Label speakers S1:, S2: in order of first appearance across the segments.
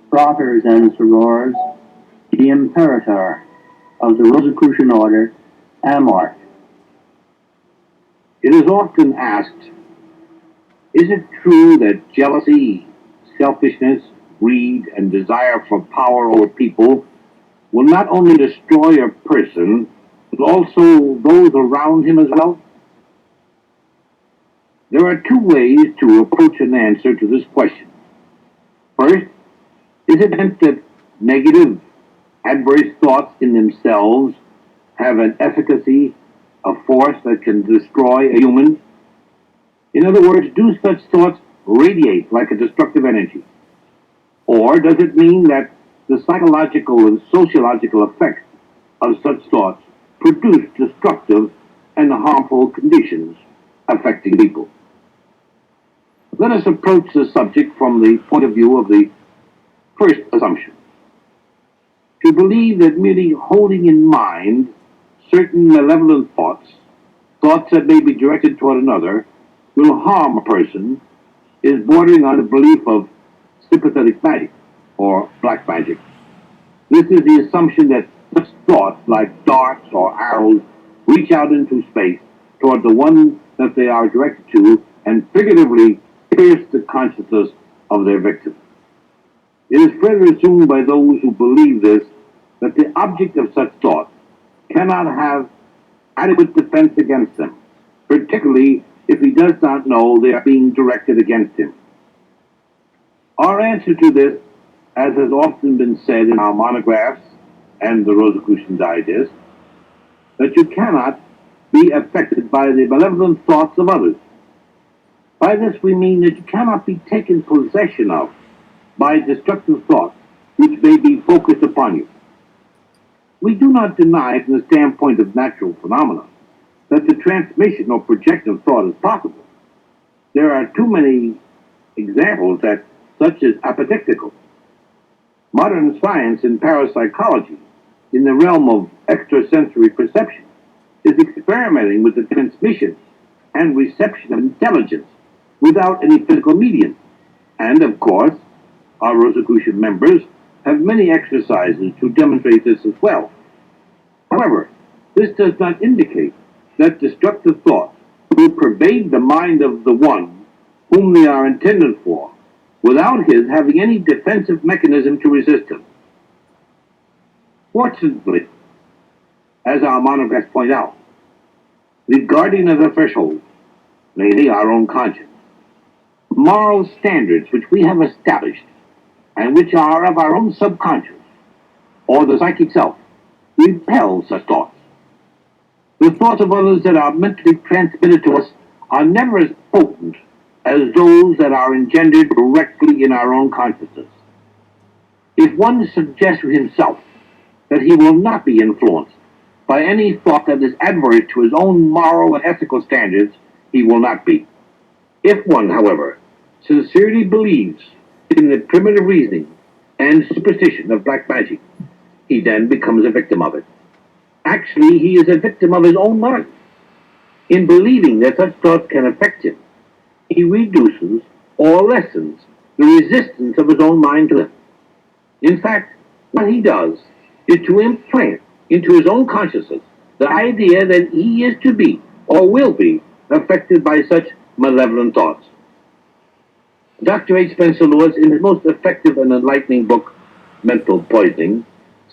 S1: Brothers and sorors, the Imperator of the Rosicrucian Order, AMORC. It is often asked, is it true that jealousy, selfishness, greed, and desire for power over people will not only destroy a person, but also those around him as well? There are two ways to approach an answer to this question. First, is it meant that negative, adverse thoughts in themselves have an efficacy, a force that can destroy a human? In other words, do such thoughts radiate like a destructive energy? Or does it mean that the psychological and sociological effects of such thoughts produce destructive and harmful conditions affecting people? Let us approach the subject from the point of view of the first assumption. To believe that merely holding in mind certain malevolent thoughts that may be directed toward another, will harm a person is bordering on a belief of sympathetic magic or black magic. This is the assumption that such thoughts, like darts or arrows, reach out into space toward the one that they are directed to and figuratively pierce the consciousness of their victim. It is further assumed by those who believe this that the object of such thought cannot have adequate defense against them, particularly if he does not know they are being directed against him. Our answer to this, as has often been said in our monographs and the Rosicrucian Digest, that you cannot be affected by the malevolent thoughts of others. By this we mean that you cannot be taken possession of by destructive thoughts which may be focused upon you. We do not deny from the standpoint of natural phenomena that the transmission or projection of thought is possible. There are too many examples that such as apodictical. Modern science in parapsychology, in the realm of extrasensory perception, is experimenting with the transmission and reception of intelligence without any physical medium. And of course, our Rosicrucian members have many exercises to demonstrate this as well. However, this does not indicate that destructive thoughts will pervade the mind of the one whom they are intended for, without his having any defensive mechanism to resist them. Fortunately, as our monographs point out, the guardian of the threshold, namely our own conscience, moral standards which we have established and which are of our own subconscious, or the psychic self, repel such thoughts. The thoughts of others that are mentally transmitted to us are never as potent as those that are engendered directly in our own consciousness. If one suggests to himself that he will not be influenced by any thought that is adverse to his own moral and ethical standards, he will not be. If one, however, sincerely believes in the primitive reasoning and superstition of black magic, he then becomes a victim of it. Actually, he is a victim of his own mind. In believing that such thoughts can affect him, he reduces or lessens the resistance of his own mind to them. In fact, what he does is to implant into his own consciousness the idea that he is to be or will be affected by such malevolent thoughts. Dr. H. Spencer Lewis, in his most effective and enlightening book, Mental Poisoning,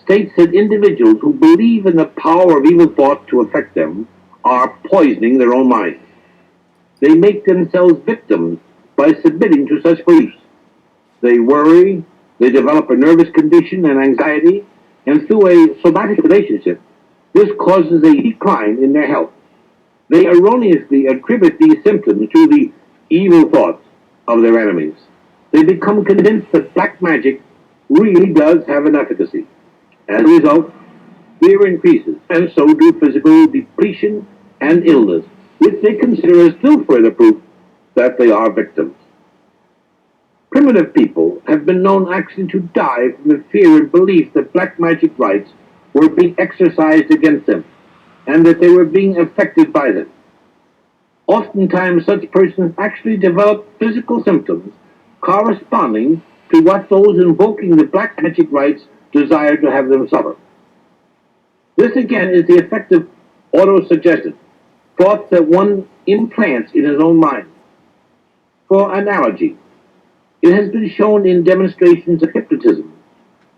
S1: states that individuals who believe in the power of evil thought to affect them are poisoning their own minds. They make themselves victims by submitting to such beliefs. They worry, they develop a nervous condition and anxiety, and through a somatic relationship, this causes a decline in their health. They erroneously attribute these symptoms to the evil thoughts of their enemies. They become convinced that black magic really does have an efficacy. As a result, fear increases, and so do physical depletion and illness, which they consider as still further proof that they are victims. Primitive people have been known actually to die from the fear and belief that black magic rites were being exercised against them and that they were being affected by them. Oftentimes, such persons actually develop physical symptoms corresponding to what those invoking the black magic rites desire to have them suffer. This again is the effect of autosuggestion, thoughts that one implants in his own mind. For analogy, it has been shown in demonstrations of hypnotism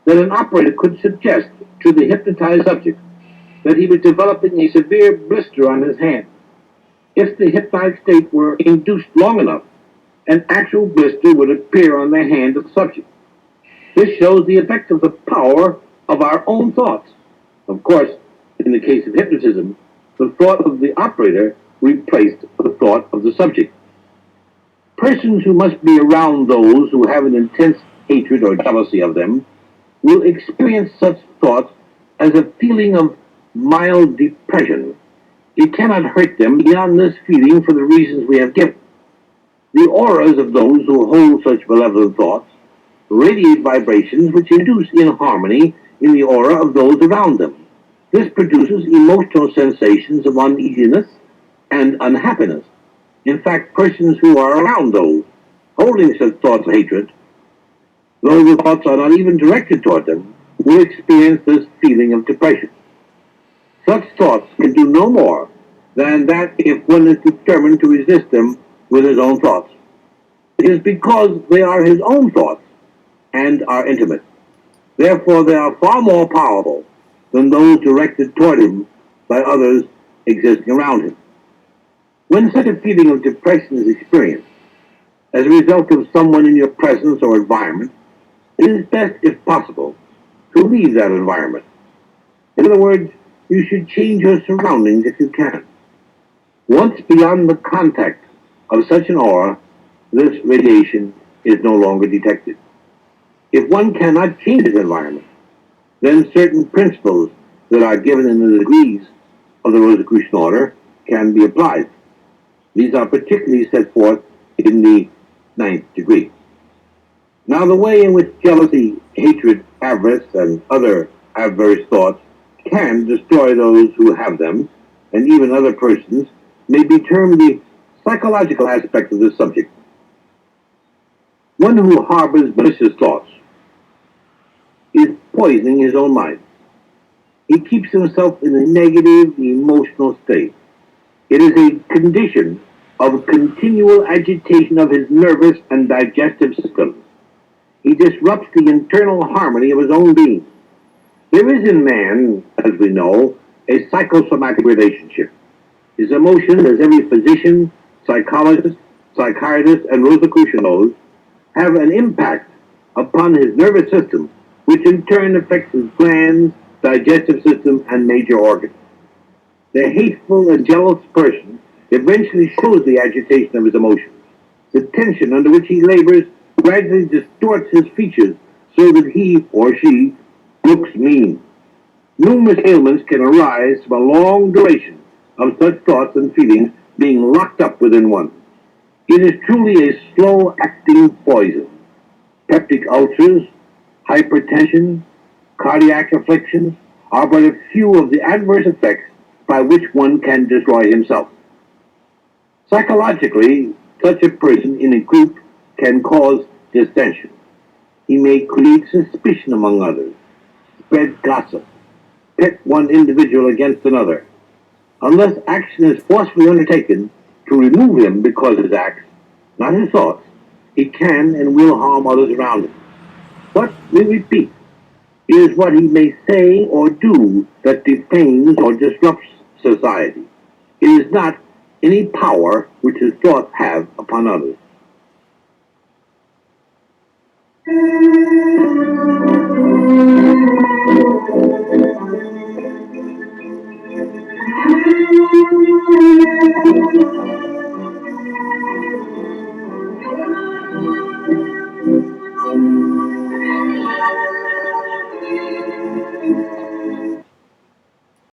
S1: that an operator could suggest to the hypnotized subject that he was developing a severe blister on his hand. If the hypnotic state were induced long enough, an actual blister would appear on the hand of the subject. This shows the effect of the power of our own thoughts. Of course, in the case of hypnotism, the thought of the operator replaced the thought of the subject. Persons who must be around those who have an intense hatred or jealousy of them will experience such thoughts as a feeling of mild depression. It cannot hurt them beyond this feeling for the reasons we have given. The auras of those who hold such malevolent thoughts radiate vibrations which induce inharmony in the aura of those around them. This produces emotional sensations of uneasiness and unhappiness. In fact, persons who are around those holding such thoughts of hatred, though the thoughts are not even directed toward them, will experience this feeling of depression. Such thoughts can do no more than that if one is determined to resist them with his own thoughts. It is because they are his own thoughts and are intimate. Therefore, they are far more powerful than those directed toward him by others existing around him. When such a feeling of depression is experienced as a result of someone in your presence or environment, it is best, if possible, to leave that environment. In other words, you should change your surroundings if you can. Once beyond the contact of such an aura, this radiation is no longer detected. If one cannot change his environment, then certain principles that are given in the degrees of the Rosicrucian Order can be applied. These are particularly set forth in the 9th degree. Now, the way in which jealousy, hatred, avarice, and other adverse thoughts can destroy those who have them, and even other persons, may be termed the psychological aspect of this subject. One who harbors malicious thoughts is poisoning his own mind. He keeps himself in a negative emotional state. It is a condition of continual agitation of his nervous and digestive systems. He disrupts the internal harmony of his own being. There is in man, as we know, a psychosomatic relationship. His emotions, as every physician, psychologist, psychiatrist, and Rosicrucian knows, have an impact upon his nervous system, which in turn affects his glands, digestive system, and major organs. The hateful and jealous person eventually shows the agitation of his emotions. The tension under which he labors gradually distorts his features so that he or she looks mean. Numerous ailments can arise from a long duration of such thoughts and feelings being locked up within one. It is truly a slow-acting poison. Peptic ulcers, hypertension, cardiac afflictions are but a few of the adverse effects by which one can destroy himself. Psychologically, such a person in a group can cause dissension. He may create suspicion among others, spread gossip, pit one individual against another. Unless action is forcefully undertaken to remove him because of his acts, not his thoughts, he can and will harm others around him. But, we repeat, it is what he may say or do that defames or disrupts society. It is not any power which his thoughts have upon others.